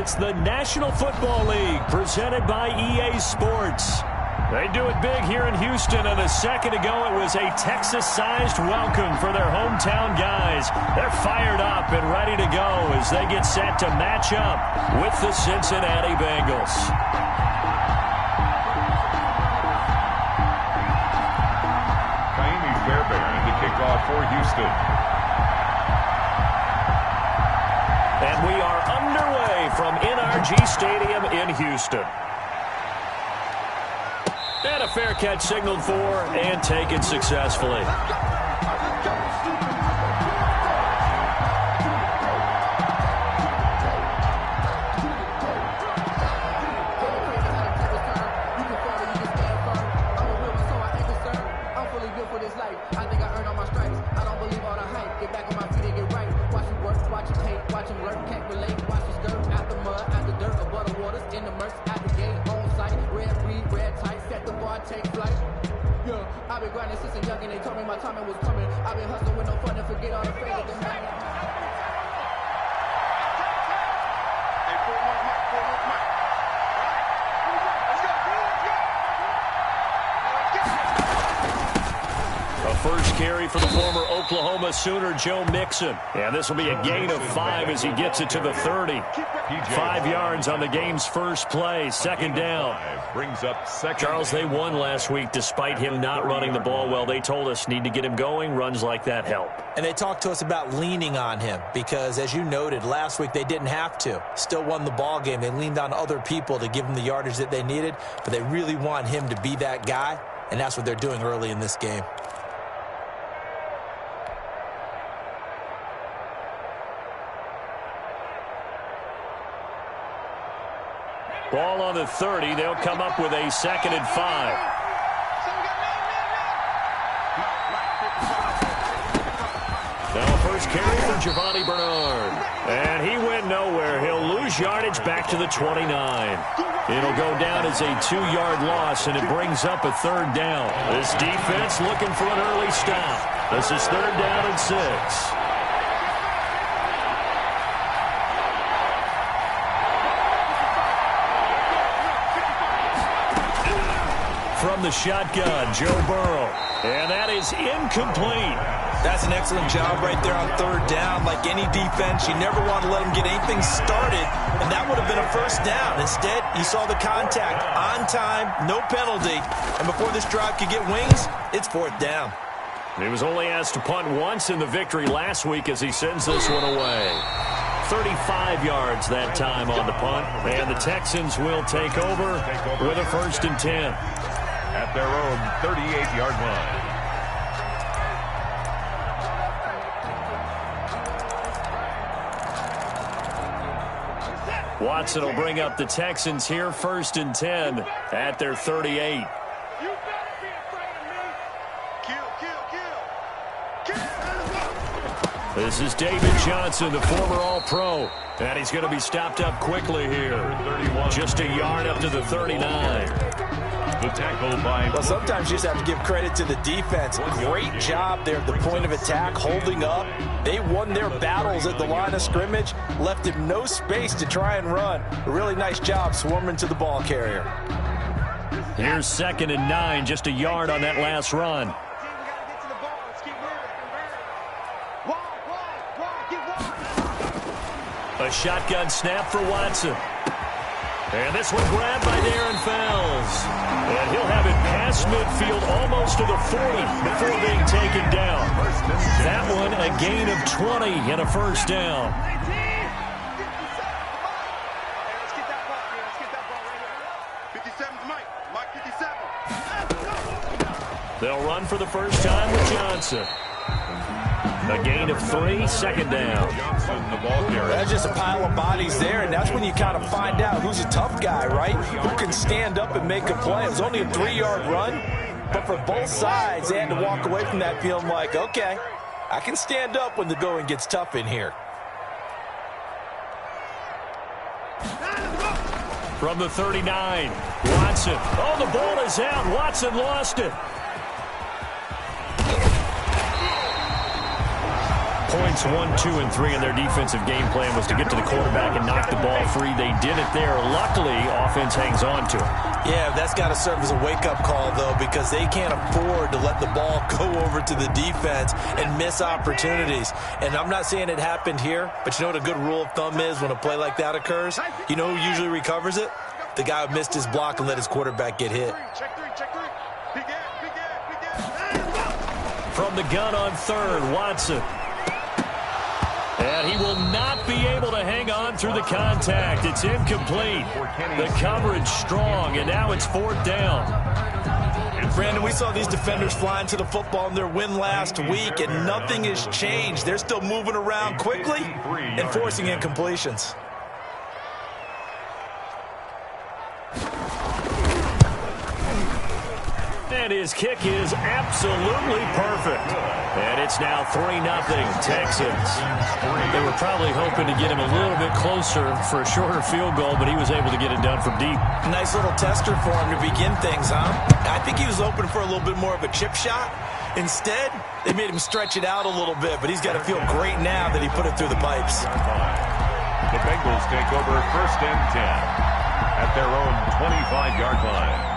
It's the National Football League presented by EA Sports. They do it big here in Houston, and a second ago it was a Texas-sized welcome for their hometown guys. They're fired up and ready to go as they get set to match up with the Cincinnati Bengals. Fairbairn to kick off for Houston. And we are underway from NRG Stadium in Houston. And a fair catch signaled for and taken successfully. First carry for the former Oklahoma Sooner, Joe Mixon. And this will be a gain of 5 as he gets it to the 30. 5 yards on the game's first play, second down. Brings up second. Charles, they won last week despite him not running the ball well. They told us need to get him going. Runs like that help. And they talked to us about leaning on him because, as you noted, last week they didn't have to. Still won the ball game. They leaned on other people to give them the yardage that they needed, but they really want him to be that guy, and that's what they're doing early in this game. Ball on the 30. They'll come up with a 2nd and 5. Now first carry for Giovanni Bernard. And he went nowhere. He'll lose yardage back to the 29. It'll go down as a 2-yard loss, and it brings up a 3rd down. This defense looking for an early stop. This is 3rd down and 6. From the shotgun, Joe Burrow. And that is incomplete. That's an excellent job right there on 3rd down. Like any defense, you never want to let them get anything started, and that would have been a 1st down. Instead, you saw the contact on time, no penalty, and before this drive could get wings, it's 4th down. He was only asked to punt once in the victory last week as he sends this one away. 35 yards that time on the punt, and the Texans will take over with a 1st and 10. At their own 38-yard line. Watson will bring up the Texans here, 1st and 10 at their 38. This is David Johnson, the former All-Pro, and he's going to be stopped up quickly here. Just a yard up to the 39. The tackle by... Well, sometimes you just have to give credit to the defense. Great job there at the point of attack, holding up. They won their battles at the line of scrimmage, left him no space to try and run. A really nice job swarming to the ball carrier. Here's 2nd and 9, just a yard on that last run. A shotgun snap for Watson. And this one grabbed by Darren Fells. And he'll have it past midfield almost to the 40 before being taken down. That one a gain of 20 and a 1st down. They'll run for the first time with Johnson. A gain of 3, 2nd down. That's just a pile of bodies there, and that's when you kind of find out who's a tough guy, right? Who can stand up and make a play. It was only a 3-yard run, but for both sides, they had to walk away from that feeling like, okay, I can stand up when the going gets tough in here. From the 39, Watson. Oh, the ball is out. Watson lost it. points 1, 2, and 3 in their defensive game plan was to get to the quarterback and knock the ball free. They did it there. Luckily, offense hangs on to it. Yeah, that's got to serve as a wake-up call, though, because they can't afford to let the ball go over to the defense and miss opportunities. And I'm not saying it happened here, but you know what a good rule of thumb is when a play like that occurs? You know who usually recovers it? The guy who missed his block and let his quarterback get hit. From the gun on third, Watson. And he will not be able to hang on through the contact. It's incomplete. The coverage strong, and now it's 4th down. Brandon, we saw these defenders flying to the football in their win last week, and nothing has changed. They're still moving around quickly and forcing incompletions. And his kick is absolutely perfect. And it's now 3-0 Texans. They were probably hoping to get him a little bit closer for a shorter field goal, but he was able to get it done from deep. Nice little tester for him to begin things, huh? I think he was open for a little bit more of a chip shot. Instead, they made him stretch it out a little bit, but he's got to feel great now that he put it through the pipes. The Bengals take over 1st and 10 at their own 25-yard line.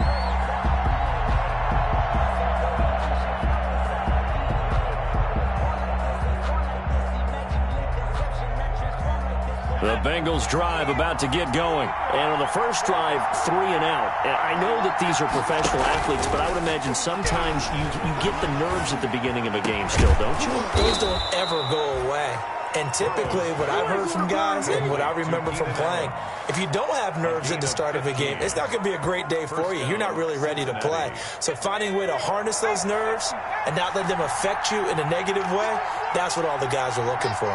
The Bengals drive about to get going. And on the first drive, 3 and out. And I know that these are professional athletes, but I would imagine sometimes you get the nerves at the beginning of a game still, don't you? Those don't ever go away. And typically what I've heard from guys and what I remember from playing, if you don't have nerves at the start of a game, it's not going to be a great day for you. You're not really ready to play. So finding a way to harness those nerves and not let them affect you in a negative way, that's what all the guys are looking for.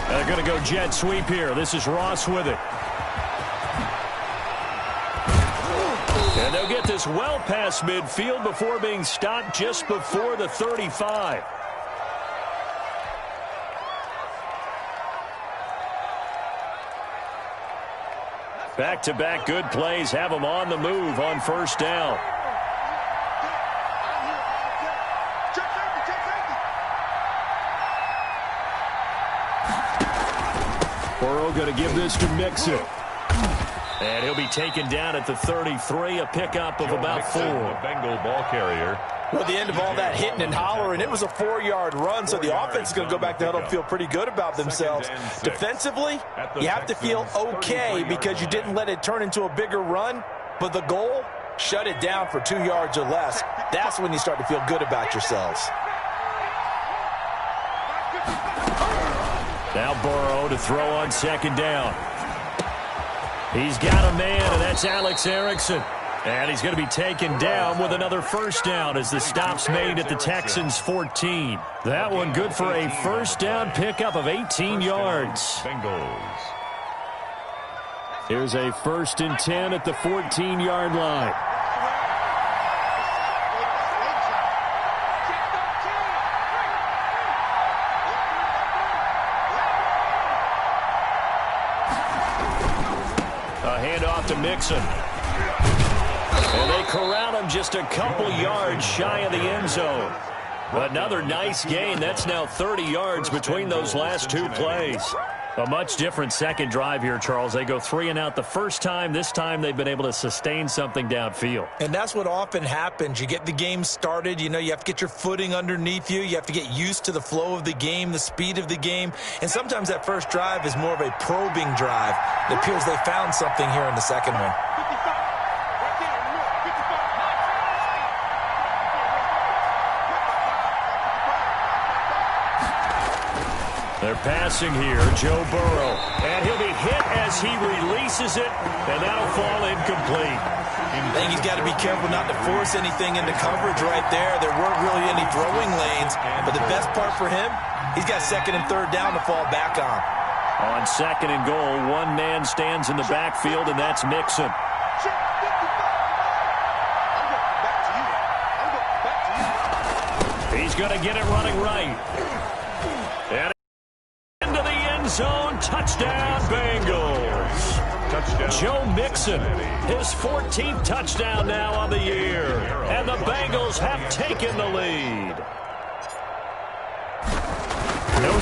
They're going to go jet sweep here. This is Ross with it. And they'll get this well past midfield before being stopped just before the 35. Back-to-back good plays have them on the move on 1st down. Burrow going to give this to Mixon. And he'll be taken down at the 33, a pickup of about 4. The Bengal ball carrier. Well, at the end of all that hitting and hollering, it was a 4-yard run, so the offense is going to go back to huddle and feel pretty good about themselves. Defensively, you have to feel okay because you didn't let it turn into a bigger run, but the goal, shut it down for 2 yards or less. That's when you start to feel good about yourselves. Now Burrow to throw on 2nd down. He's got a man, and that's Alex Erickson. And he's going to be taken down with another 1st down as the stop's made at the Texans' 14. That one good for a 1st down pickup of 18 yards. Bengals. Here's a 1st and 10 at the 14-yard line. A handoff to Mixon. And they corral him just a couple yards shy of the end zone. Another nice gain. That's now 30 yards between those last 2 plays. A much different second drive here, Charles. They go 3 and out the first time. This time they've been able to sustain something downfield. And that's what often happens. You get the game started. You know, you have to get your footing underneath you. You have to get used to the flow of the game, the speed of the game. And sometimes that first drive is more of a probing drive. It appears they found something here in the second one. They're passing here, Joe Burrow. And he'll be hit as he releases it, and that'll fall incomplete. I think he's got to be careful not to force anything into coverage right there. There weren't really any throwing lanes, but the best part for him, he's got 2nd and 3rd down to fall back on. On 2nd and goal, one man stands in the backfield, and that's Mixon. He's going to get it running right. And into the end zone, touchdown Bengals. Touchdown. Joe Mixon, his 14th touchdown now on the year. And the Bengals have taken the lead.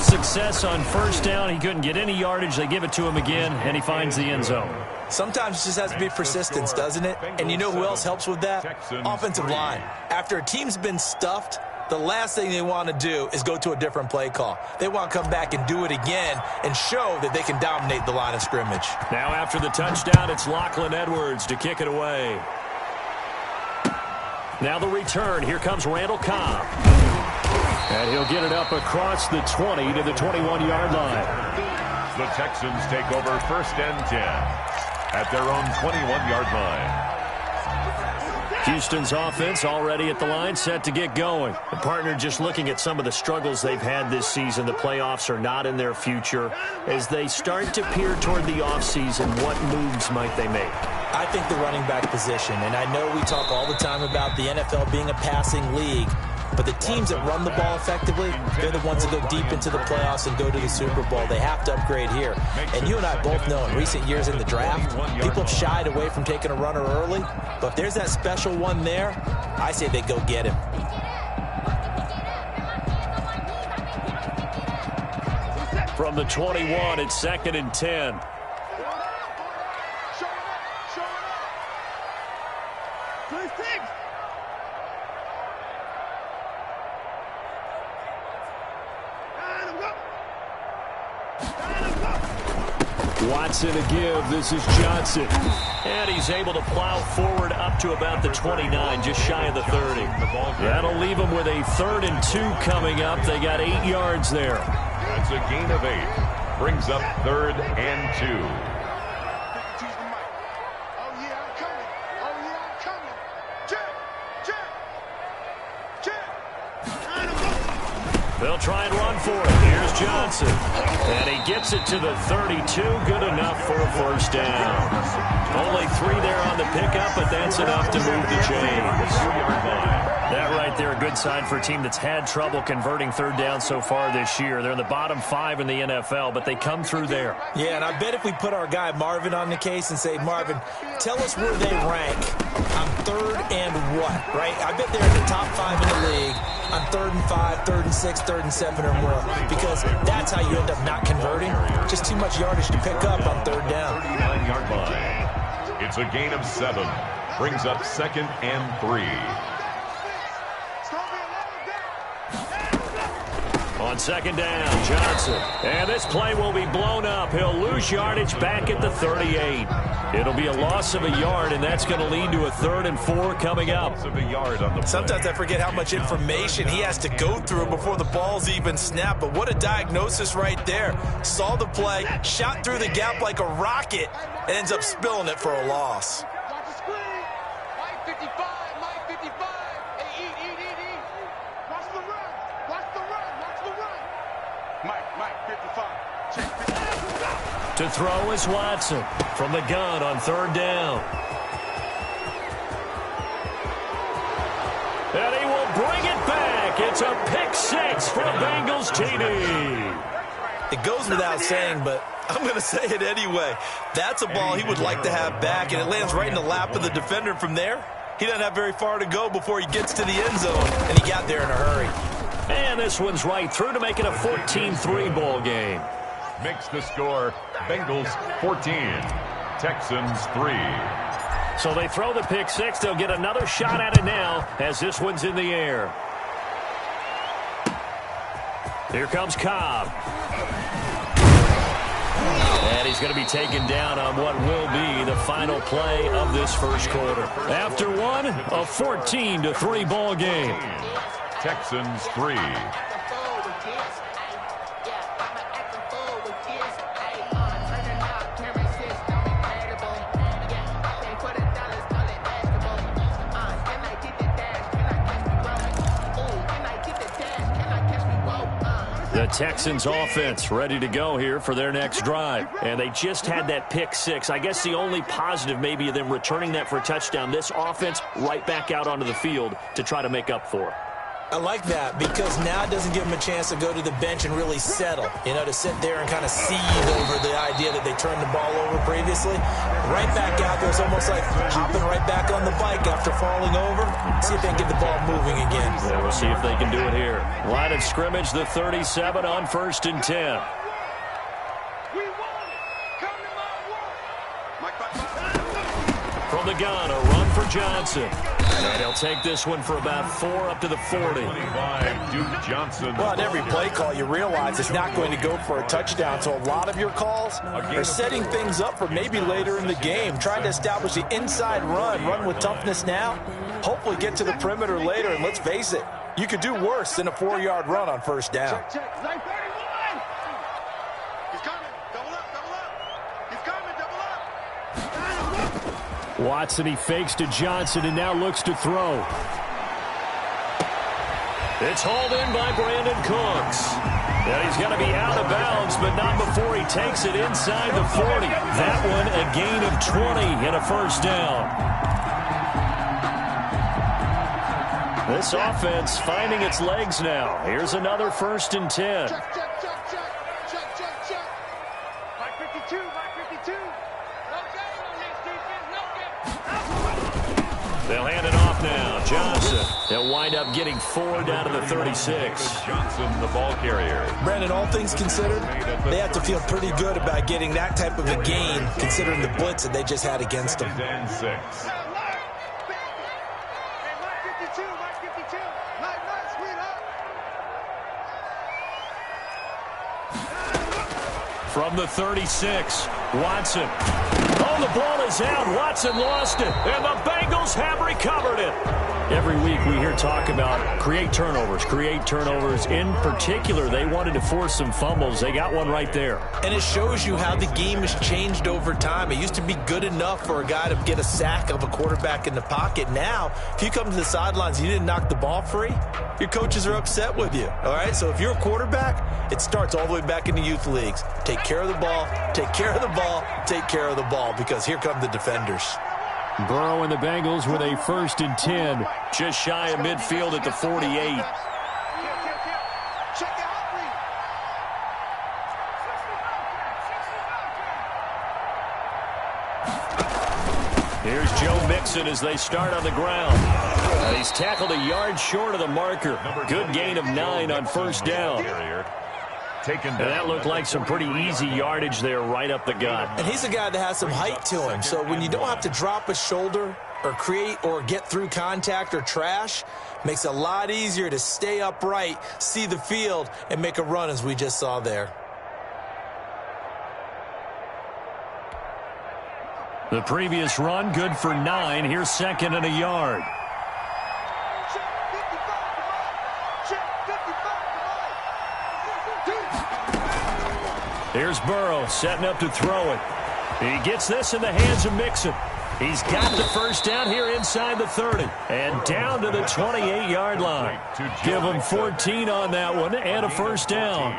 success on first down. He couldn't get any yardage. They give it to him again, and he finds the end zone. Sometimes it just has to be persistence, doesn't it? And you know who else helps with that? Offensive line. After a team's been stuffed, the last thing they want to do is go to a different play call. They want to come back and do it again and show that they can dominate the line of scrimmage. Now after the touchdown, it's Lachlan Edwards to kick it away. Now the return. Here comes Randall Cobb. And he'll get it up across the 20 to the 21-yard line. The Texans take over first and 10 at their own 21-yard line. Houston's offense already at the line, set to get going. The partner just looking at some of the struggles they've had this season. The playoffs are not in their future. As they start to peer toward the offseason, what moves might they make? I think the running back position, and I know we talk all the time about the NFL being a passing league, but the teams that run the ball effectively, they're the ones that go deep into the playoffs and go to the Super Bowl. They have to upgrade here. And you and I both know in recent years in the draft, people have shied away from taking a runner early. But if there's that special one there, I say they go get him. From the 21, it's 2nd and 10. Watson a give. This is Johnson. And he's able to plow forward up to about the 29, just shy of the 30. That'll leave them with a 3rd and 2 coming up. They got 8 yards there. That's a gain of 8. Brings up 3rd and 2. They'll try and run for it. Here's Johnson. And he gets it to the 32. Good enough for a first down. Only 3 there on the pickup, but that's enough to move the chains. That right there, a good sign for a team that's had trouble converting 3rd down so far this year. They're in the bottom 5 in the NFL, but they come through there. Yeah, and I bet if we put our guy Marvin on the case and say, Marvin, tell us where they rank on 3rd and what, right? I bet they're in the top 5 in the league on 3rd and 5, 3rd and 6, 3rd and 7 or more, because that's how you end up not converting. Just too much yardage to pick up on 3rd down. 39-yard line. It's a gain of 7. Brings up 2nd and 3. On 2nd down, Johnson. And this play will be blown up. He'll lose yardage back at the 38. It'll be a loss of a yard, and that's going to lead to a 3rd and 4 coming up. Sometimes I forget how much information he has to go through before the ball's even snapped, but what a diagnosis right there. Saw the play, shot through the gap like a rocket, and ends up spilling it for a loss. Watch the screen. Mike 55, Mike 55. Hey, eat. Watch the run. Watch the run. Mike 55. Check 55. To throw is Watson from the gun on 3rd down. And he will bring it back. It's a pick 6 for the Bengals TD. It goes without saying, but I'm going to say it anyway. That's a ball he would like to have back, and it lands right in the lap of the defender from there. He doesn't have very far to go before he gets to the end zone, and he got there in a hurry. And this one's right through to make it a 14-3 ball game. Makes the score Bengals 14, Texans 3. So they throw the pick 6. They'll get another shot at it now as this one's in the air. Here comes Cobb. And he's going to be taken down on what will be the final play of this first quarter. After one, a 14-3 ball game. Texans 3. The Texans offense ready to go here for their next drive. And they just had that pick 6. I guess the only positive maybe of them returning that for a touchdown. This offense right back out onto the field to try to make up for it. I like that because now it doesn't give them a chance to go to the bench and really settle, to sit there and kind of seethe over the idea that they turned the ball over previously. Right back out there. It's almost like hopping right back on the bike after falling over. See if they can get the ball moving again. Yeah, we'll see if they can do it here. Line of scrimmage, the 37 on 1st and 10. We won it. Come to my work. From the gun, a run for Johnson. And he'll take this one for about 4 up to the 40. 25, Duke Johnson. Well, at every play call, you realize it's not going to go for a touchdown. So a lot of your calls are setting things up for maybe later in the game, trying to establish the inside run with toughness now, hopefully get to the perimeter later. And let's face it, you could do worse than a 4-yard run on 1st down. Check. Line 31. He's coming. Double up. He's coming. Double up. Watson, he fakes to Johnson and now looks to throw. It's hauled in by Brandon Cooks. And he's going to be out of bounds, but not before he takes it inside the 40. That one a gain of 20 and a 1st down. This offense finding its legs now. Here's another 1st and 10. Check. Mike 52. No game on this defense. No game. They'll hand it off now. Johnson. They'll wind up getting 4 down to the 36. Johnson, the ball carrier. Brandon, all things considered, they have to feel pretty good about getting that type of a gain, considering the blitz that they just had against them. And 6. Hey, Mike 52. Nice, sweetheart. From the 36, Watson. Oh, the ball is out. Watson lost it, and the Bengals have recovered it. Every week we hear talk about create turnovers. In particular, they wanted to force some fumbles. They got one right there. And it shows you how the game has changed over time. It used to be good enough for a guy to get a sack of a quarterback in the pocket. Now, if you come to the sidelines and you didn't knock the ball free, your coaches are upset with you. All right? So if you're a quarterback, it starts all the way back in the youth leagues. Take care of the ball, take care of the ball, take care of the ball, because here come the defenders. Burrow and the Bengals with a 1st and 10, just shy of midfield at the 48. Check the hot read. Here's Joe Mixon as they start on the ground. He's tackled a yard short of the marker. Good gain of 9 on 1st down. Taken down. And that looked like some pretty easy yardage there right up the gut. And he's a guy that has some height to him. So when you don't have to drop a shoulder or create or get through contact or trash, makes it a lot easier to stay upright, see the field, and make a run as we just saw there. The previous run, good for 9. Here's 2nd and a yard. Here's Burrow setting up to throw it. He gets this in the hands of Mixon. He's got the 1st down here inside the 30 and down to the 28-yard line. Give him 14 on that one and a 1st down.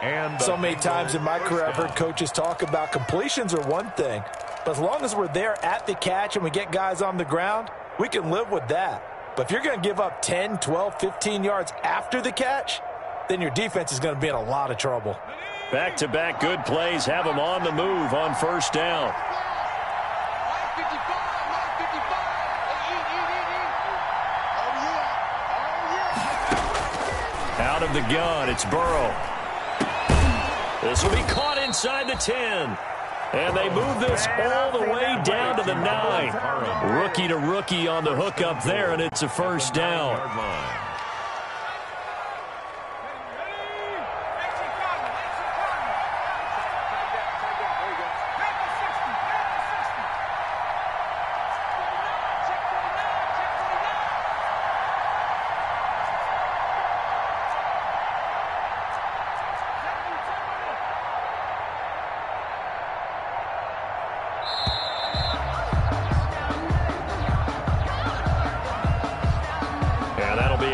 And so many times in my career I've heard coaches talk about completions are one thing, but as long as we're there at the catch and we get guys on the ground, we can live with that. But if you're going to give up 10, 12, 15 yards after the catch, then your defense is going to be in a lot of trouble. Back-to-back good plays have them on the move on 1st down. Out of the gun, it's Burrow. This will be caught inside the 10. And they move this all the way down to the 9. Rookie to rookie on the hook up there, and it's a 1st down.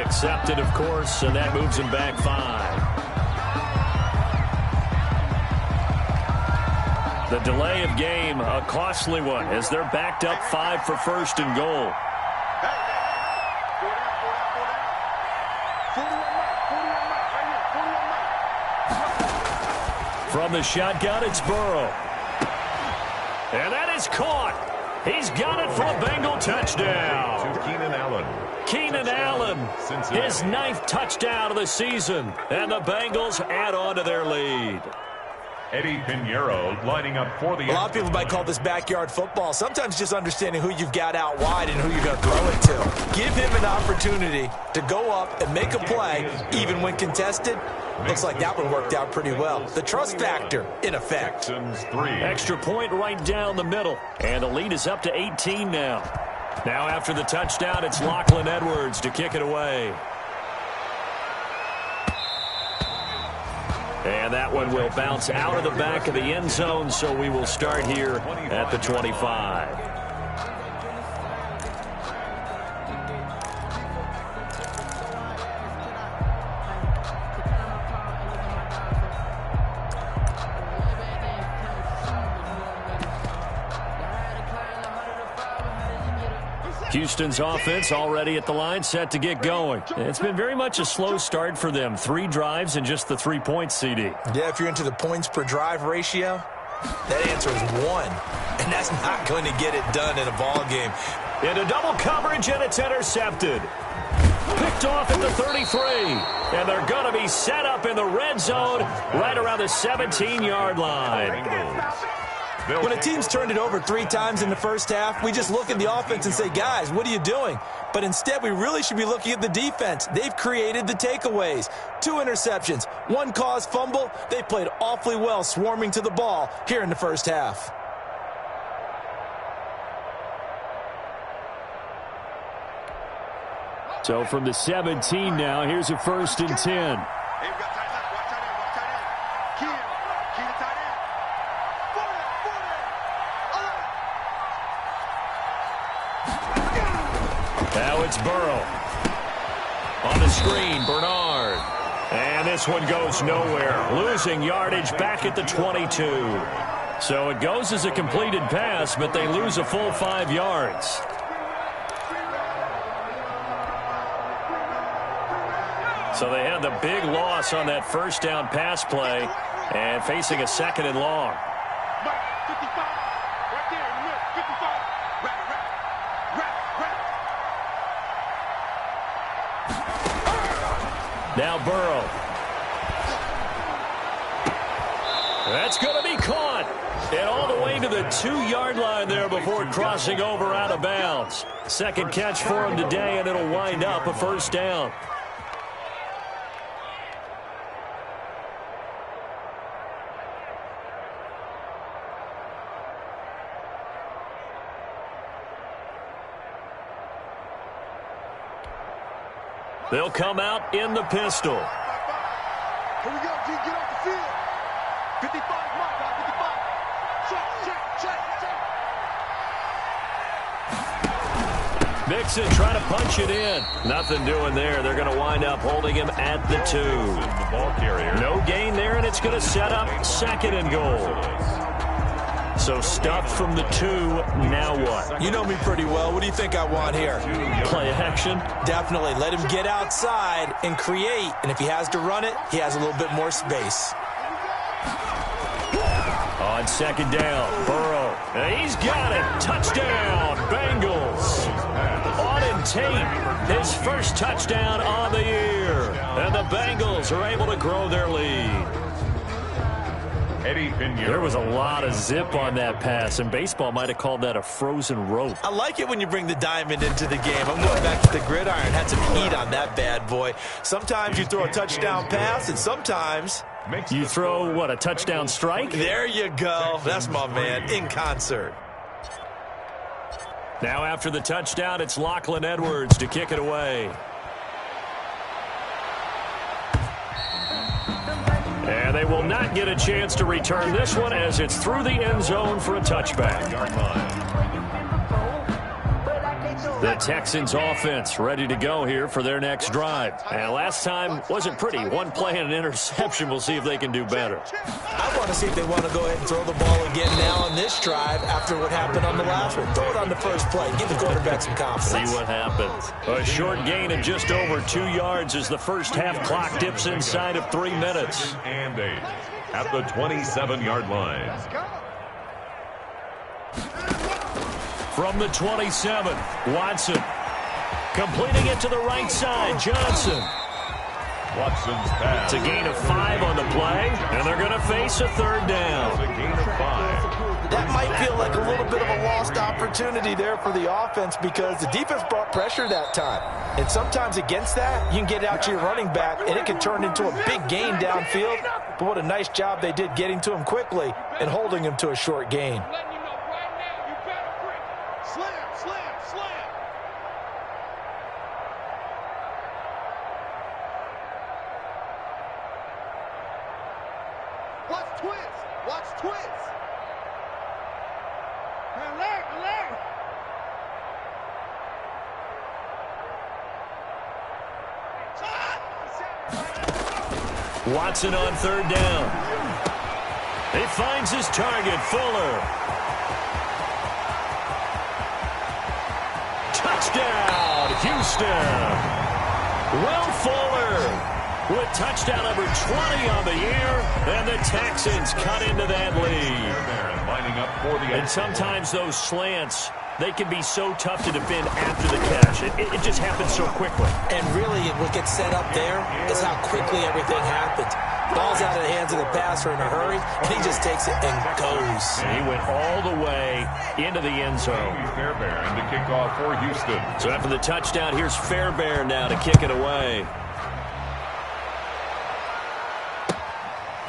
Accepted, of course, and that moves him back 5. The delay of game, a costly one, as they're backed up 5 for 1st and goal. From the shotgun, it's Burrow. And that is caught. He's got it for a Bengal touchdown. To Keenan Allen. Keenan Allen, his 9th touchdown of the season. And the Bengals add on to their lead. Eddie Pinheiro lining up for the... A lot of people might call this backyard football. Sometimes just understanding who you've got out wide and who you're going to throw it to. Give him an opportunity to go up and make a play, even when contested. Looks like that one worked out pretty well. The trust factor in effect. Texans 3. Extra point right down the middle. And the lead is up to 18 now. Now after the touchdown, it's Lachlan Edwards to kick it away. And that one will bounce out of the back of the end zone, so we will start here at the 25. Houston's offense already at the line, set to get going. It's been very much a slow start for them. 3 drives and just the 3 points, CD. Yeah, if you're into the points per drive ratio, that answer is 1. And that's not going to get it done in a ball game. Into double coverage, and it's intercepted. Picked off at the 33. And they're going to be set up in the red zone right around the 17-yard line. When a team's turned it over 3 times in the first half, we just look at the offense and say, guys, what are you doing? But instead, we really should be looking at the defense. They've created the takeaways. 2 interceptions, 1 caused fumble. They played awfully well swarming to the ball here in the first half. So from the 17 now, here's a 1st and 10. Now it's Burrow. On the screen, Bernard. And this one goes nowhere. Losing yardage back at the 22. So it goes as a completed pass, but they lose a full 5 yards. So they had the big loss on that first down pass play and facing a 2nd and long. Now Burrow. That's going to be caught. And all the way to the 2-yard line there before crossing over out of bounds. 2nd catch for him today, and it'll wind up a 1st down. They'll come out in the pistol. Here we go, G. Get off the field. 55, mark, 55. Check. Mixon trying to punch it in. Nothing doing there. They're going to wind up holding him at the 2. The ball carrier. No gain there, and it's going to set up 2nd and goal. So stopped from the 2, now what? You know me pretty well. What do you think I want here? Play action? Definitely. Let him get outside and create. And if he has to run it, he has a little bit more space. On 2nd down, Burrow. And he's got it. Touchdown, Bengals. Auden Tate, his first touchdown on the year. And the Bengals are able to grow their lead. Eddie Pinheiro. There was a lot of zip on that pass, and baseball might have called that a frozen rope. I like it when you bring the diamond into the game. I'm going back to the gridiron. Had some heat on that bad boy. Sometimes you throw a touchdown pass, and sometimes you throw, what, a touchdown strike? There you go. That's my man, in concert. Now after the touchdown, it's Lachlan Edwards to kick it away. And they will not get a chance to return this one as it's through the end zone for a touchback. The Texans offense ready to go here for their next drive. And last time wasn't pretty. 1 play and an interception. We'll see if they can do better. I want to see if they want to go ahead and throw the ball again now on this drive after what happened on the last one. Throw it on the first play. Give the quarterback some confidence. See what happens. A short gain of just over 2 yards as the first half clock dips inside of 3 minutes. And 8. at the 27-yard line. Let's go. From the 27, Watson. Completing it to the right side, Johnson. Watson's pass. It's a gain of 5 on the play, and they're going to face a third down. It's a gain of 5. That might feel like a little bit of a lost opportunity there for the offense because the defense brought pressure that time. And sometimes against that, you can get out to your running back, and it can turn into a big gain downfield. But what a nice job they did getting to him quickly and holding him to a short gain. Watch twist. Watch twist. Alert, alert. Watson on third down. He finds his target, Fuller. Touchdown, Houston. Will Fuller with touchdown number 20 on the year, and the Texans cut into that lead. Lining up for the And sometimes those slants, they can be so tough to defend after the catch. It just happens so quickly. And really, what gets set up there is how quickly everything happens. Ball's out of the hands of the passer in a hurry, and he just takes it and goes. And he went all the way into the end zone. Fairbairn to kick off for Houston. So after the touchdown, here's Fairbairn now to kick it away.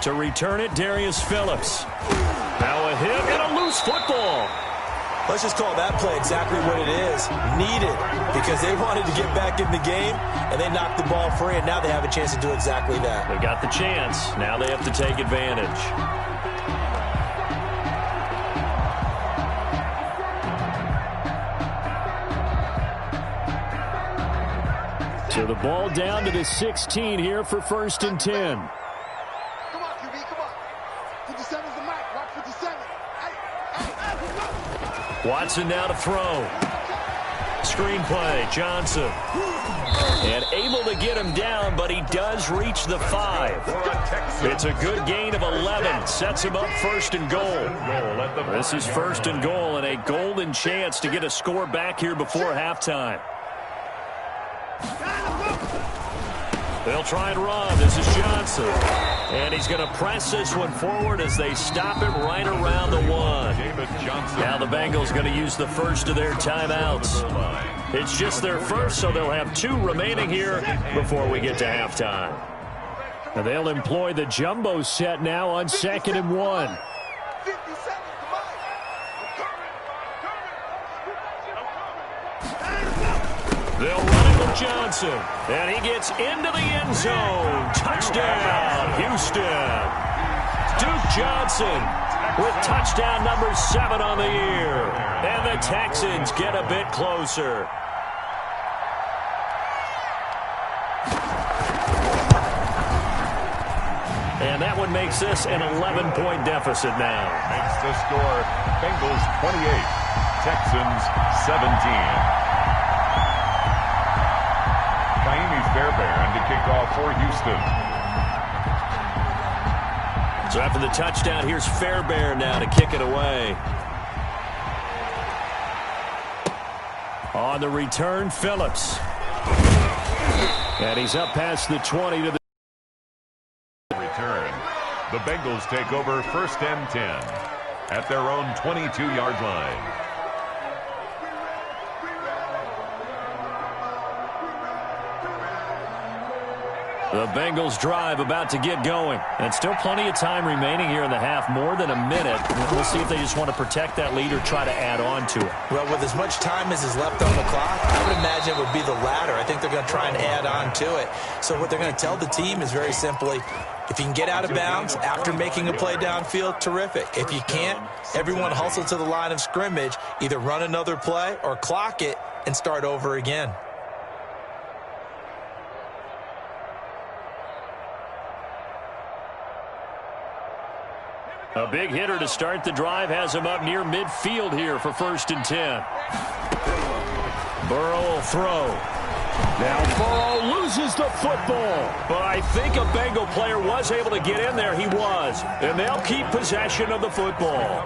To return it, Darius Phillips. Now a hit and a loose football. Let's just call that play exactly what it is. Needed, because they wanted to get back in the game, and they knocked the ball free, and now they have a chance to do exactly that. They got the chance. Now they have to take advantage. So the ball down to the 16 here for 1st and 10. Come on, QB, come on. 57's the mic. Watch 57. Hey, Watson now to throw. Screenplay, Johnson. And able to get him down, but he does reach the 5. It's a good gain of 11. Sets him up 1st and goal. This is 1st and goal and a golden chance to get a score back here before halftime. They'll try and run. This is Johnson. And he's going to press this one forward as they stop him right around the 1. Now the Bengals going to use the first of their timeouts. It's just their first, so they'll have 2 remaining here before we get to halftime. And they'll employ the jumbo set now on 2nd and 1. 57's the mic. They'll run it with Johnson. And he gets into the end zone. Touchdown, Houston. Duke Johnson with touchdown number 7 on the year. And the Texans get a bit closer. And that one makes this an 11-point deficit now. Makes the score Bengals 28, Texans 17. Fairbairn to kick off for Houston. So after the touchdown, here's Fairbairn now to kick it away. On the return, Phillips. And he's up past the 20 to the return. The Bengals take over 1st and 10 at their own 22-yard line. The Bengals drive about to get going. And still plenty of time remaining here in the half, more than a minute. We'll see if they just want to protect that lead or try to add on to it. Well, with as much time as is left on the clock, I would imagine it would be the latter. I think they're going to try and add on to it. So what they're going to tell the team is very simply, if you can get out of bounds after making a play downfield, terrific. If you can't, everyone hustle to the line of scrimmage, either run another play or clock it and start over again. A big hitter to start the drive has him up near midfield here for 1st and 10. Burrow will throw. Now Burrow loses the football. But I think a Bengal player was able to get in there. He was. And they'll keep possession of the football.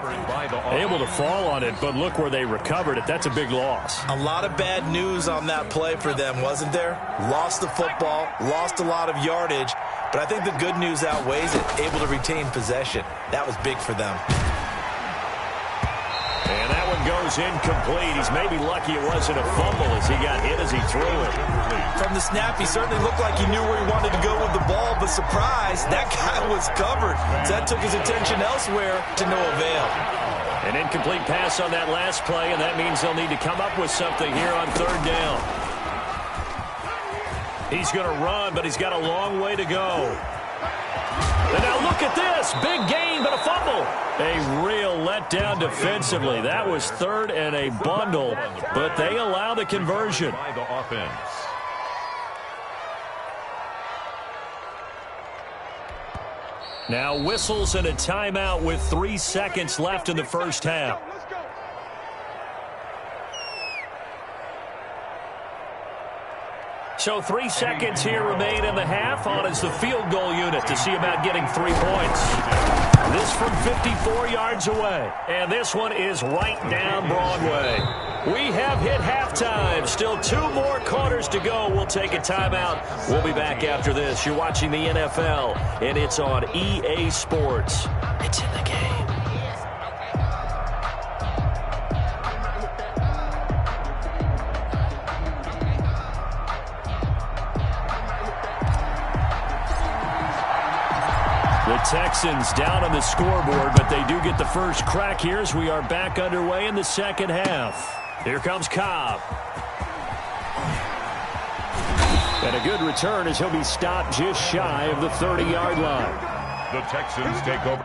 Able to fall on it, but look where they recovered it. That's a big loss. A lot of bad news on that play for them, wasn't there? Lost the football, lost a lot of yardage, but I think the good news outweighs it. Able to retain possession. That was big for them. And that one goes incomplete. He's maybe lucky it wasn't a fumble as he got hit as he threw it. From the snap, he certainly looked like he knew where he wanted to go with the ball, but surprise, that guy was covered. So that took his attention elsewhere to no avail. An incomplete pass on that last play, and that means they'll need to come up with something here on third down. He's going to run, but he's got a long way to go. And now look at this. Big gain, but a fumble. A real letdown defensively. That was third and a bundle, but they allow the conversion. By the offense. Now whistles and a timeout with 3 seconds left in the first half. So 3 seconds here remain in the half. On is the field goal unit to see about getting 3 points. This from 54 yards away. And this one is right down Broadway. We have hit halftime. Still 2 more quarters to go. We'll take a timeout. We'll be back after this. You're watching the NFL, and it's on EA Sports. It's in the game. The Texans down on the scoreboard, but they do get the first crack here as we are back underway in the second half. Here comes Cobb. And a good return as he'll be stopped just shy of the 30-yard line. The Texans take over.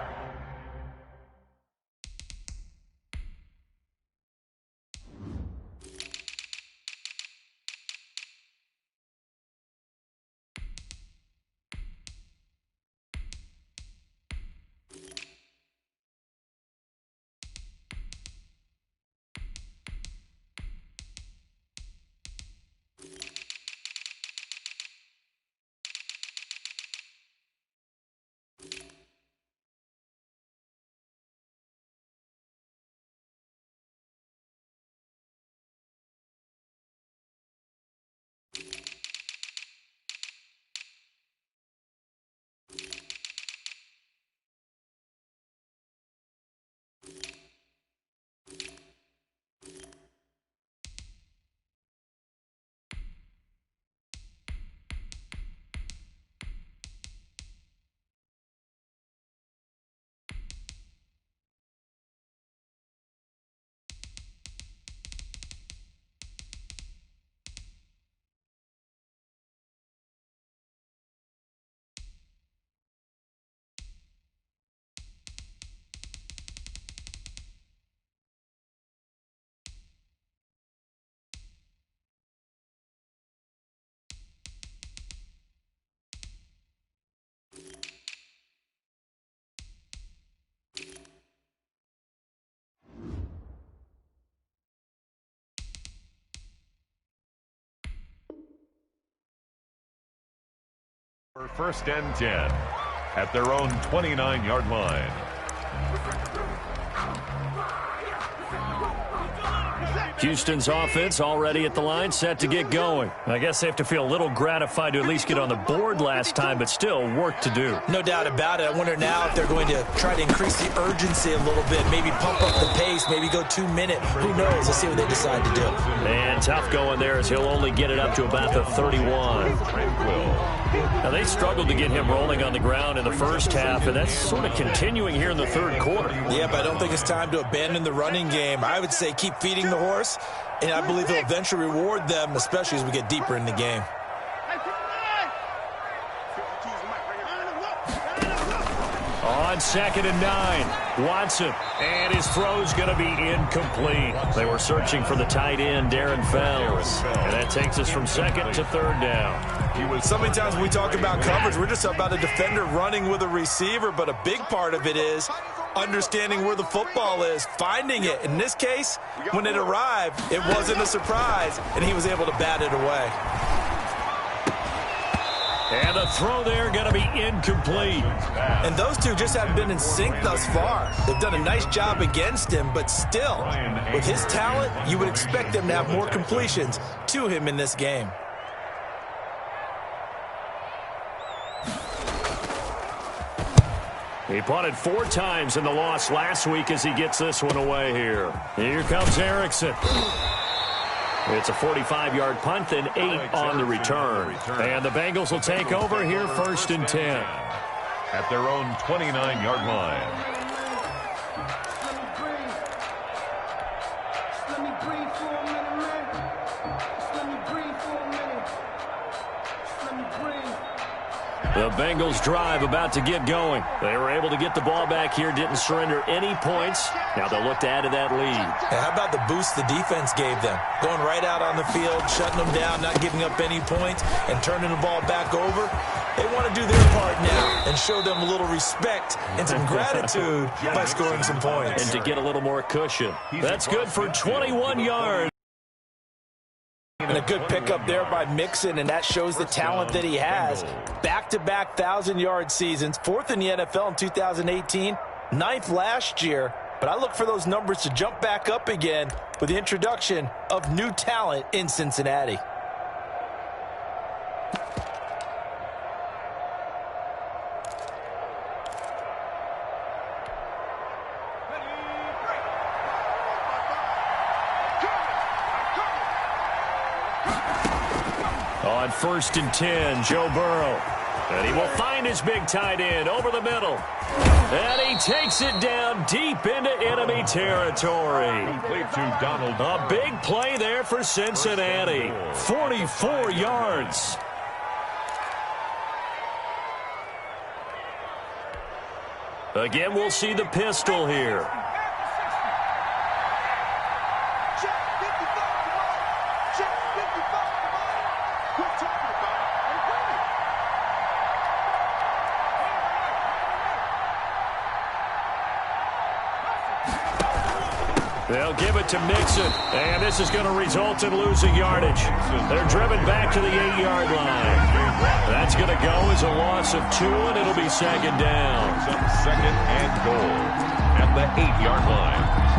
First and 10 at their own 29-yard line. Houston's offense already at the line, set to get going. I guess they have to feel a little gratified to at least get on the board last time, but still work to do. No doubt about it. I wonder now if they're going to try to increase the urgency a little bit, maybe pump up the pace, maybe go 2-minute. Who knows? Let's see what they decide to do. And tough going there as he'll only get it up to about the 31. Now, they struggled to get him rolling on the ground in the first half, and that's sort of continuing here in the third quarter. Yeah, but I don't think it's time to abandon the running game. I would say keep feeding the horse, and I believe he'll eventually reward them, especially as we get deeper in the game. On 2nd and 9, Watson, and his throw's going to be incomplete. They were searching for the tight end, Darren Fells, and that takes us from 2nd to 3rd down. So many times when we talk about coverage, we're just about a defender running with a receiver, but a big part of it is understanding where the football is, finding it. In this case, when it arrived, it wasn't a surprise, and he was able to bat it away. And the throw there going to be incomplete. And those two just haven't been in sync thus far. They've done a nice job against him, but still, with his talent, you would expect them to have more completions to him in this game. He punted 4 times in the loss last week as he gets this one away here. Here comes Erickson. It's a 45-yard punt, then 8 on the return. And the Bengals will take over here 1st and 10. At their own 29-yard line. The Bengals drive about to get going. They were able to get the ball back here, didn't surrender any points. Now they'll look to add to that lead. And how about the boost the defense gave them? Going right out on the field, shutting them down, not giving up any points, and turning the ball back over. They want to do their part now and show them a little respect and some gratitude by scoring some points. And to get a little more cushion. That's good for 21 yards. And a good pickup there by Mixon, and that shows the talent that he has. Back-to-back 1,000-yard seasons, 4th in the NFL in 2018, 9th last year. But I look for those numbers to jump back up again with the introduction of new talent in Cincinnati. On 1st and 10, Joe Burrow. And he will find his big tight end over the middle. And he takes it down deep into enemy territory. To Donald. A big play there for Cincinnati. 44 yards. Again, we'll see the pistol here. They'll give it to Mixon, and this is going to result in losing yardage. They're driven back to the 8-yard line. That's going to go as a loss of 2, and it'll be 2nd down. 2nd and goal at the 8-yard line.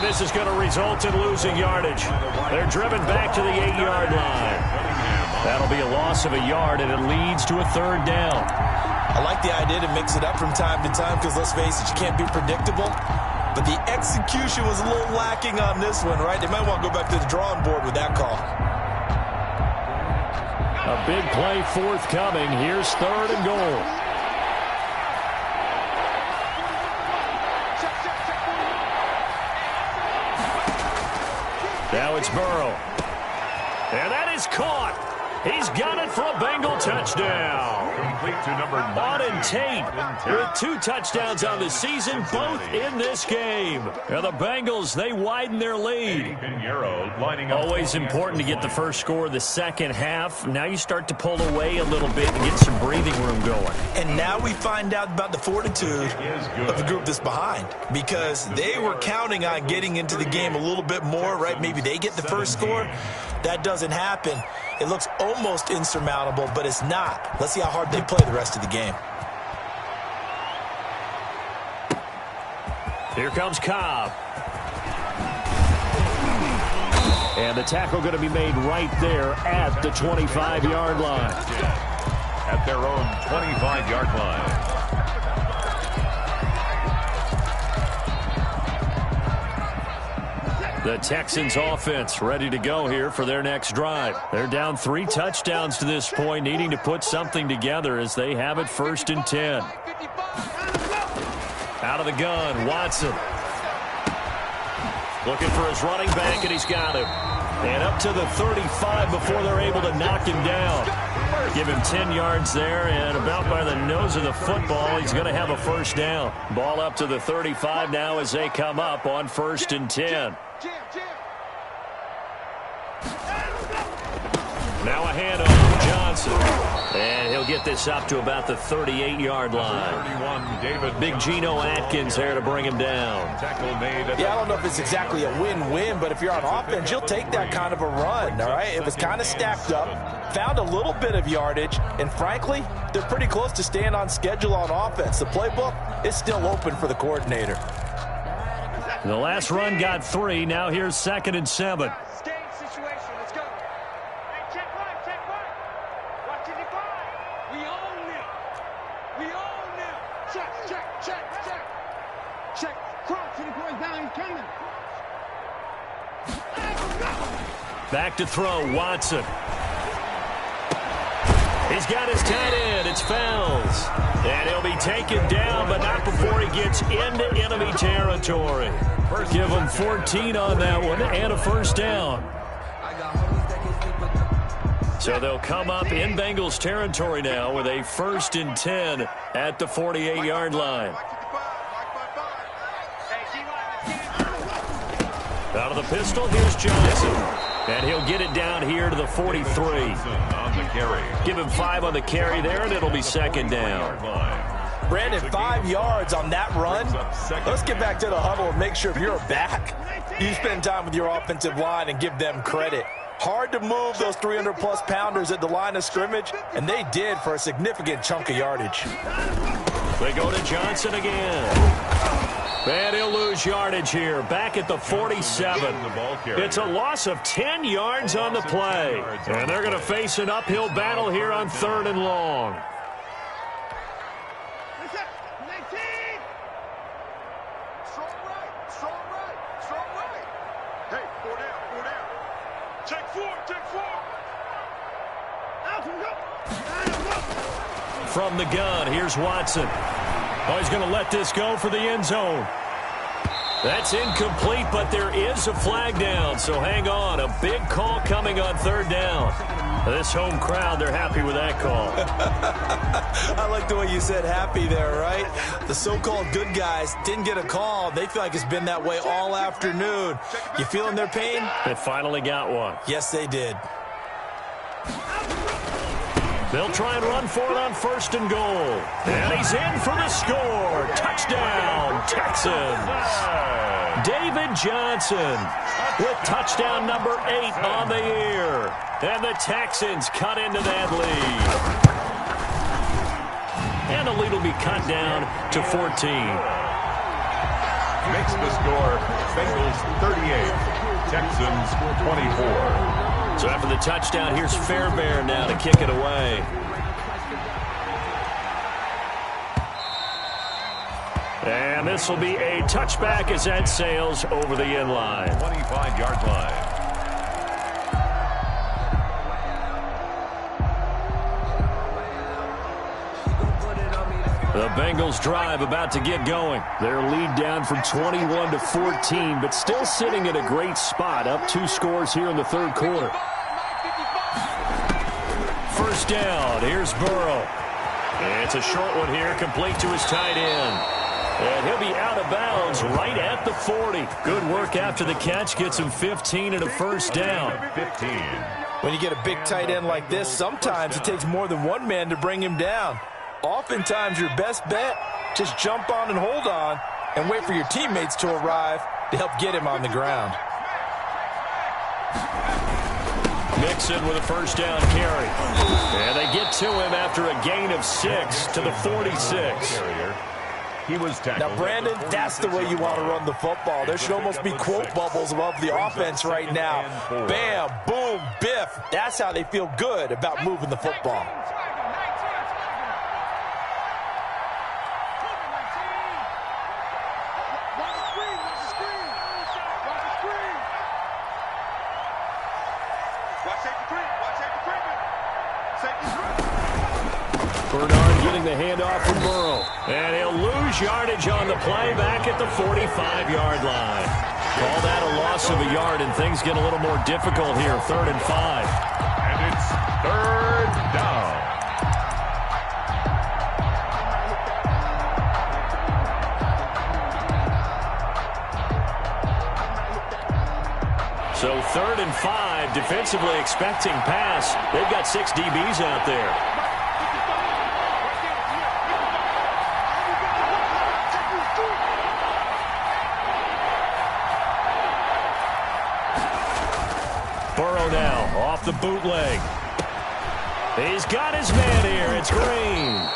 This is going to result in losing yardage. They're driven back to the 8-yard line. That'll be a loss of a yard, and it leads to a 3rd down. I like the idea to mix it up from time to time because, let's face it, you can't be predictable. But the execution was a little lacking on this one, right? They might want to go back to the drawing board with that call. A big play forthcoming. Here's 3rd and goal. Now it's Burrow. And that is caught. He's got it for a Bengal touchdown. Complete to number 9. Auden Tate with 2 touchdowns on the season, both in this game. And the Bengals, they widen their lead. Always important to get the first score of the second half. Now you start to pull away a little bit and get some breathing room going. And now we find out about the fortitude of the group that's behind, because they were counting on getting into the game a little bit more, right? Maybe they get the first score. That doesn't happen. It looks almost insurmountable, but it's not. Let's see how hard they play the rest of the game. Here comes Cobb. And the tackle going to be made right there at the 25-yard line. At their own 25-yard line. The Texans offense ready to go here for their next drive. They're down 3 touchdowns to this point, needing to put something together as they have it 1st and 10. Out of the gun, Watson. Looking for his running back, and he's got him. And up to the 35 before they're able to knock him down. Give him 10 yards there, and about by the nose of the football, he's going to have a first down. Ball up to the 35 now as they come up on 1st and 10. Now a handoff to Johnson. And he'll get this up to about the 38-yard line. Big Geno Atkins there to bring him down. Yeah, I don't know if it's exactly a win-win, but if you're on offense, you'll take that kind of a run, all right? It was kind of stacked up, found a little bit of yardage, and frankly, they're pretty close to staying on schedule on offense. The playbook is still open for the coordinator. The last run got 3. Now here's 2nd and 7. Back to throw, Watson. He's got his tight end. It's Fells. And he'll be taken down, but not before he gets into enemy territory. Give him 14 on that one and a first down. So they'll come up in Bengals territory now with a 1st and 10 at the 48-yard line. Out of the pistol, here's Johnson. And he'll get it down here to the 43. Give him 5 on the carry there, and it'll be 2nd down. Brandon, 5 yards on that run. Let's get back to the huddle and make sure if you're back, you spend time with your offensive line and give them credit. Hard to move those 300-plus pounders at the line of scrimmage, and they did for a significant chunk of yardage. They go to Johnson again. And he'll lose yardage here, back at the 47. It's a loss of 10 yards on the play. And they're going to face an uphill battle here on 3rd and long. Hey, 4 down. Take 4. From the gun, here's Watson. Oh, he's going to let this go for the end zone. That's incomplete, but there is a flag down, so hang on. A big call coming on 3rd down. This home crowd, they're happy with that call. I like the way you said happy there, right? The so-called good guys didn't get a call. They feel like it's been that way all afternoon. You feeling their pain? They finally got one. Yes, they did. They'll try and run for it on 1st and goal. And he's in for the score. Touchdown, Texans. David Johnson with touchdown number 8 on the year. And the Texans cut into that lead. And the lead will be cut down to 14. Makes the score Bengals 38, Texans 24. So after the touchdown, here's Fairbairn now to kick it away. And this will be a touchback as that sails over the end line. 25-yard line. The Bengals drive about to get going. Their lead down from 21 to 14, but still sitting at a great spot, up 2 scores here in the 3rd quarter. First down, here's Burrow. And it's a short one here, complete to his tight end. And he'll be out of bounds right at the 40. Good work after the catch, gets him 15 and a first down. 15. When you get a big tight end like this, sometimes it takes more than one man to bring him down. Oftentimes, your best bet, just jump on and hold on and wait for your teammates to arrive to help get him on the ground. Mixon with a first down carry. And they get to him after a gain of 6 to the 46. He was tackled. Now, Brandon, that's the way you want to run the football. There should almost be quote bubbles above the offense right now. Bam, boom, biff. That's how they feel good about moving the football. Bernard getting the handoff from Burrow. And he'll lose yardage on the play back at the 45-yard line. Call that a loss of a yard, and things get a little more difficult here. 3rd and 5. And it's 3rd down. So 3rd and 5, defensively expecting pass. They've got 6 DBs out there. Burrow now off the bootleg. He's got his man here. It's Green.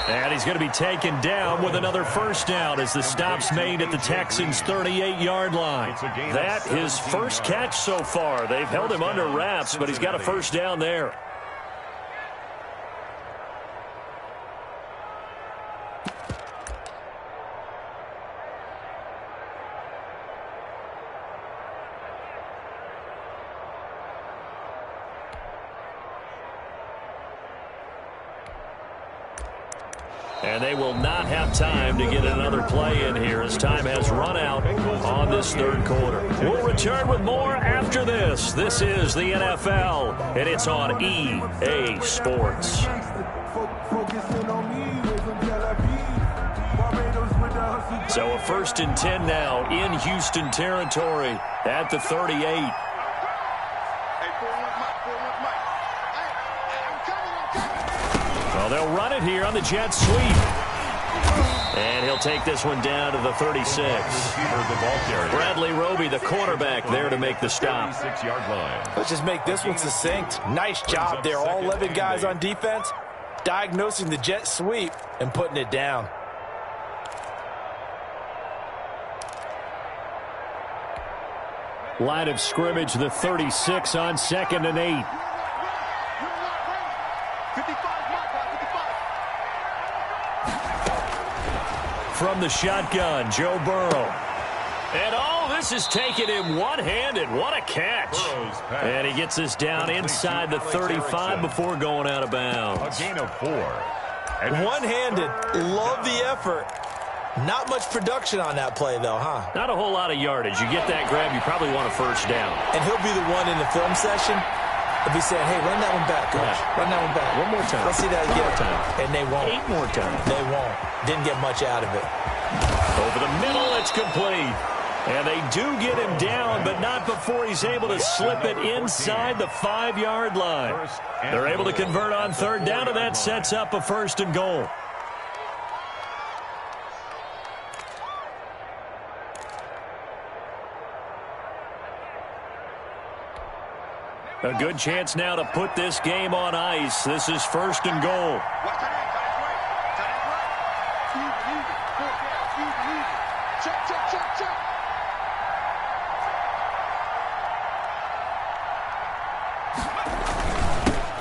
And he's going to be taken down with another first down as the stop's made at the Texans' 38-yard line. That his first catch so far. They've held him under wraps, but he's got a first down there. And they will not have time to get another play in here as time has run out on this 3rd quarter. We'll return with more after this. This is the NFL, and it's on EA Sports. So a 1st and 10 now in Houston territory at the 38. Well, they'll run it here on the jet sweep. And he'll take this one down to the 36. Bradley Roby, the quarterback, there to make the stop. Let's just make this one succinct. Nice job there. All 11 guys on defense diagnosing the jet sweep and putting it down. Line of scrimmage, the 36 on 2nd and 8. From the shotgun, Joe Burrow. And this is taking him one-handed. What a catch. And he gets this down inside the 35 before going out of bounds. A gain of 4. One-handed. Love the effort. Not much production on that play, though, huh? Not a whole lot of yardage. You get that grab, you probably want a first down. And he'll be the one in the film session. He'll be saying, hey, run that one back, coach. Yeah. Run that one back. One more time. Let's see that again. One more time. And they won't. 8 more times. They won't. Didn't get much out of it. Over the middle, it's complete. And they do get him down, but not before he's able to slip it inside the 5-yard line. They're able to convert on 3rd down, and that sets up a 1st and goal. A good chance now to put this game on ice. This is 1st and goal.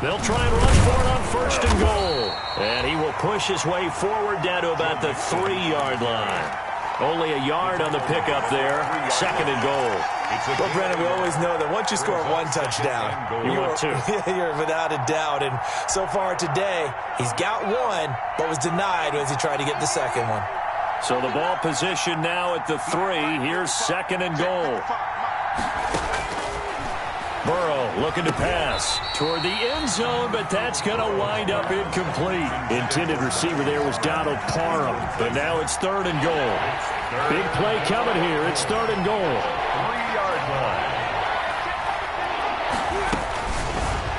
They'll try and run for it on 1st and goal. And he will push his way forward down to about the 3-yard line. Only a yard on the pickup there. 2nd and goal. Well, Brennan, we always know that once you score one touchdown, you're without a doubt. And so far today, he's got one, but was denied as he tried to get the second one. So the ball position now at the 3. Here's 2nd and goal. Burrow looking to pass toward the end zone, but that's going to wind up incomplete. Intended receiver there was Donald Parham, but now it's 3rd and goal. Big play coming here. It's 3rd and goal. 3-yard line.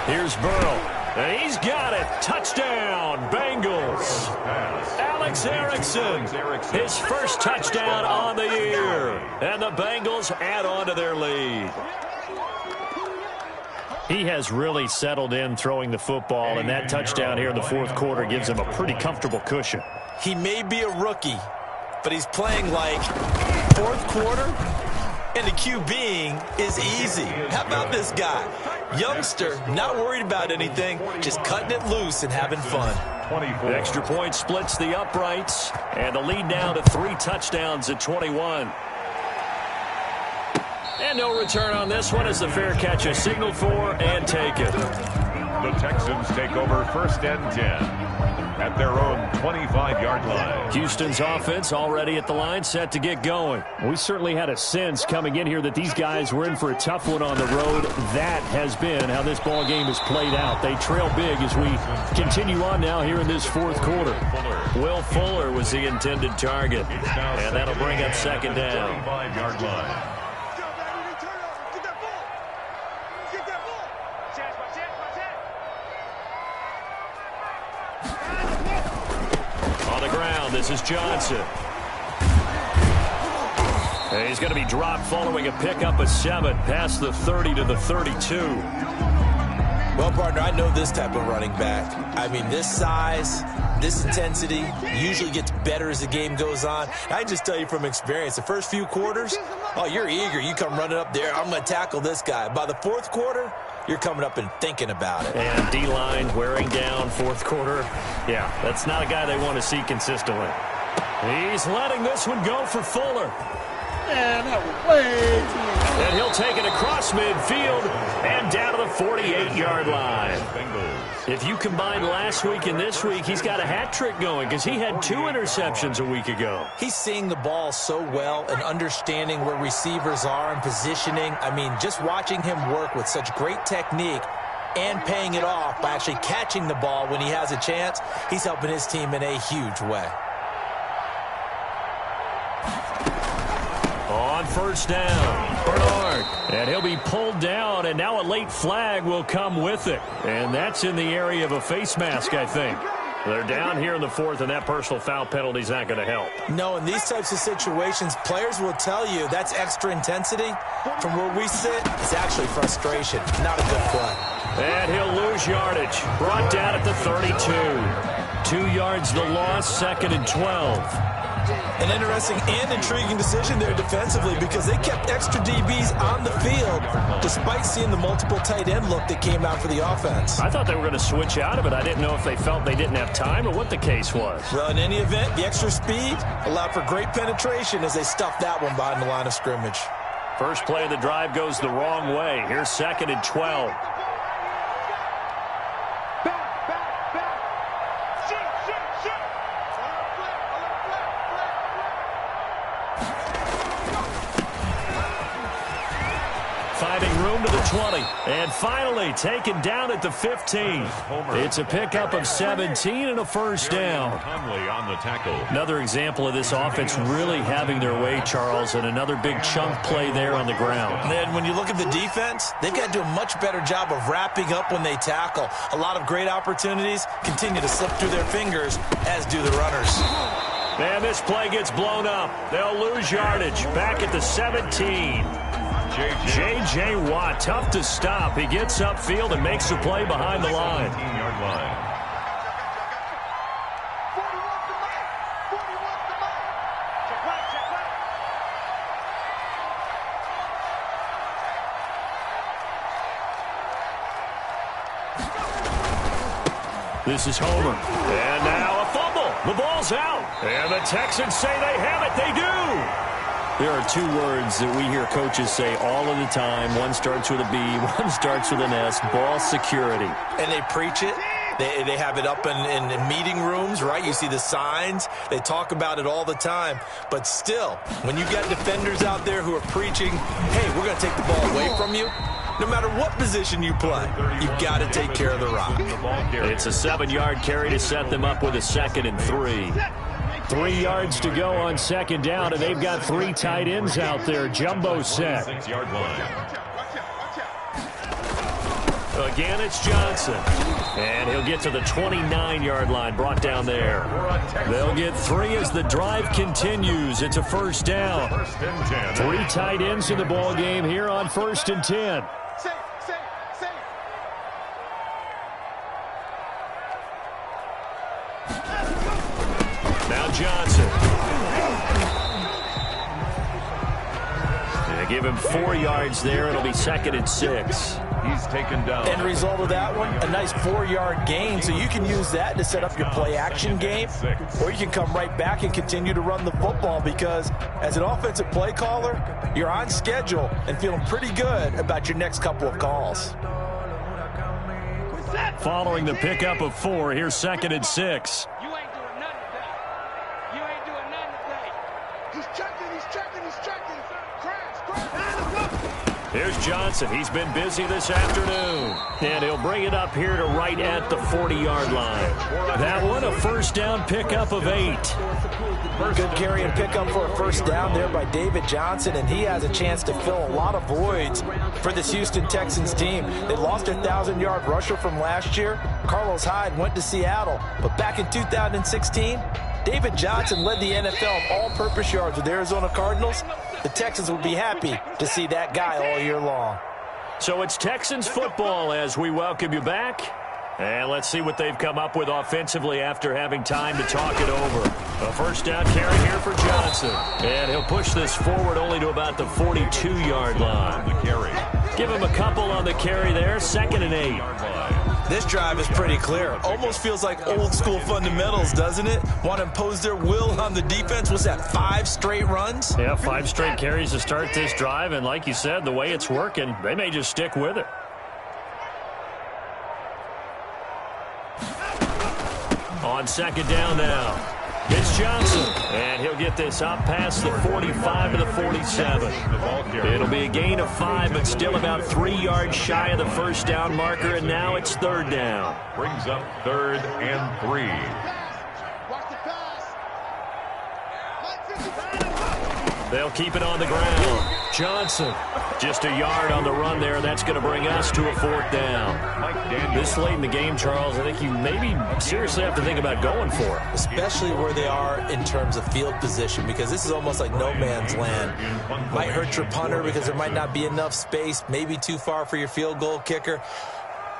Here's Burrow, and he's got it. Touchdown, Bengals. Alex Erickson, his first touchdown on the year, and the Bengals add on to their lead. He has really settled in throwing the football, and that touchdown here in the 4th quarter gives him a pretty comfortable cushion. He may be a rookie, but he's playing like 4th quarter, and the QBing is easy. How about this guy? Youngster, not worried about anything, just cutting it loose and having fun. The extra point splits the uprights, and the lead now to 3 touchdowns at 21. And no return on this one as the fair catch is signaled for and taken. The Texans take over 1st and 10 at their own 25-yard line. Houston's offense already at the line, set to get going. We certainly had a sense coming in here that these guys were in for a tough one on the road. That has been how this ball game has played out. They trail big as we continue on now here in this 4th quarter. Will Fuller was the intended target, and that'll bring up 2nd down. 25-yard line. On the ground, this is Johnson. And he's going to be dropped following a pickup of 7 past the 30 to the 32. Well, partner, I know this type of running back. I mean, this size, this intensity usually gets better as the game goes on. I just tell you from experience, the first few quarters, oh, you're eager. You come running up there, I'm going to tackle this guy. By the 4th quarter, you're coming up and thinking about it. And D-line wearing down 4th quarter. Yeah, that's not a guy they want to see consistently. He's letting this one go for Fuller. Man, that was way too long. And he'll take it across midfield and down to the 48-yard line. If you combine last week and this week, he's got a hat trick going because he had 2 interceptions a week ago. He's seeing the ball so well and understanding where receivers are and positioning. I mean, just watching him work with such great technique and paying it off by actually catching the ball when he has a chance, he's helping his team in a huge way. On 1st down, Bernard. And he'll be pulled down, and now a late flag will come with it. And that's in the area of a face mask, I think. They're down here in the 4th, and that personal foul penalty is not going to help. No, in these types of situations, players will tell you that's extra intensity. From where we sit, it's actually frustration. Not a good play. And he'll lose yardage. Brought down at the 32. 2 yards the loss, 2nd and 12. An interesting and intriguing decision there defensively because they kept extra DBs on the field despite seeing the multiple tight end look that came out for the offense. I thought they were going to switch out of it. I didn't know if they felt they didn't have time or what the case was. Well, in any event, the extra speed allowed for great penetration as they stuffed that one behind the line of scrimmage. First play of the drive goes the wrong way. Here's 2nd and 12. Finding room to the 20. And finally taken down at the 15. It's a pickup of 17 and a 1st down. On the tackle. Another example of this offense really having their way, Charles, and another big chunk play there on the ground. And then when you look at the defense, they've got to do a much better job of wrapping up when they tackle. A lot of great opportunities continue to slip through their fingers, as do the runners. And this play gets blown up. They'll lose yardage. Back at the 17. J.J. Watt, tough to stop. He gets upfield and makes the play behind the line. 17-yard line. This is Homer. And now a fumble. The ball's out. And the Texans say they have it. They do. There are 2 words that we hear coaches say all of the time. One starts with a B, one starts with an S, ball security. And they preach it. They have it up in meeting rooms, right? You see the signs. They talk about it all the time. But still, when you got defenders out there who are preaching, hey, we're going to take the ball away from you, no matter what position you play, you've got to take care of the rock. It's a 7-yard carry to set them up with a 2nd and 3. 3 yards to go on 2nd down, and they've got 3 tight ends out there. Jumbo set. 6-yard line. Again, it's Johnson. And he'll get to the 29-yard line, brought down there. They'll get 3 as the drive continues. It's a 1st down. 3 tight ends in the ball game here on 1st and 10. Now Johnson. They give him 4 yards there. It'll be 2nd and 6. He's taken down. End result of that one, a nice 4-yard gain. So you can use that to set up your play-action game, or you can come right back and continue to run the football because as an offensive play caller, you're on schedule and feeling pretty good about your next couple of calls. Set. following the pickup of 4. Here's 2nd and 6. You ain't doing nothing today. You ain't doing nothing today. He's checking, he's checking, he's checking. Crash. Here's Johnson. He's been busy this afternoon. And he'll bring it up here to right at the 40-yard line. That one, a first down pickup of 8. Good carry and pickup for a first down there by David Johnson, and he has a chance to fill a lot of voids for this Houston Texans team. They lost their 1,000-yard rusher from last year. Carlos Hyde went to Seattle, but back in 2016, David Johnson led the NFL in all-purpose yards with the Arizona Cardinals. The Texans would be happy to see that guy all year long. So it's Texans football as we welcome you back. And let's see what they've come up with offensively after having time to talk it over. A first down carry here for Johnson. And he'll push this forward only to about the 42-yard line. Give him a couple on the carry there. 2nd and 8. This drive is pretty clear. Almost feels like old school fundamentals, doesn't it? Want to impose their will on the defense. Was that 5 straight runs? Yeah, 5 straight carries to start this drive. And like you said, the way it's working, they may just stick with it. On 2nd down now, it's Johnson, and he'll get this up past the 45 to the 47. It'll be a gain of 5, but still about 3 yards shy of the first down marker, and now it's 3rd down. Brings up 3rd and 3. Watch the pass. They'll keep it on the ground. Johnson, just a yard on the run there. That's going to bring us to a 4th down. This late in the game, Charles, I think you maybe seriously have to think about going for it. Especially where they are in terms of field position, because this is almost like no man's land. Might hurt your punter because there might not be enough space, maybe too far for your field goal kicker.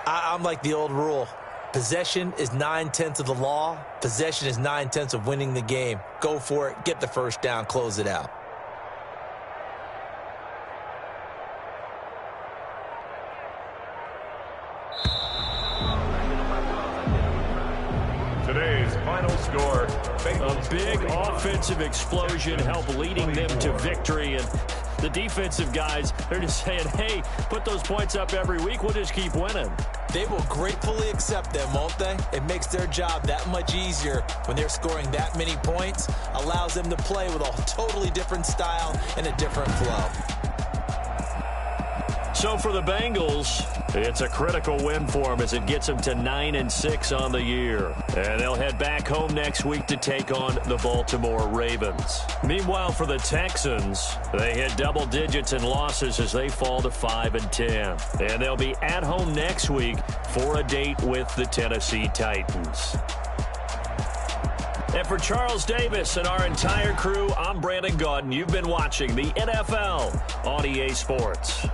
I'm like the old rule. Possession is 9/10 of the law. Possession is 9/10 of winning the game. Go for it. Get the first down. Close it out. Today's final score. A big offensive explosion helped leading them to victory. And the defensive guys, they're just saying, hey, put those points up every week. We'll just keep winning. They will gratefully accept them, won't they? It makes their job that much easier when they're scoring that many points. Allows them to play with a totally different style and a different flow. So for the Bengals, it's a critical win for them as it gets them to 9-6 on the year. And they'll head back home next week to take on the Baltimore Ravens. Meanwhile, for the Texans, they hit double digits in losses as they fall to 5-10. And they'll be at home next week for a date with the Tennessee Titans. And for Charles Davis and our entire crew, I'm Brandon Gaudin. You've been watching the NFL on EA Sports.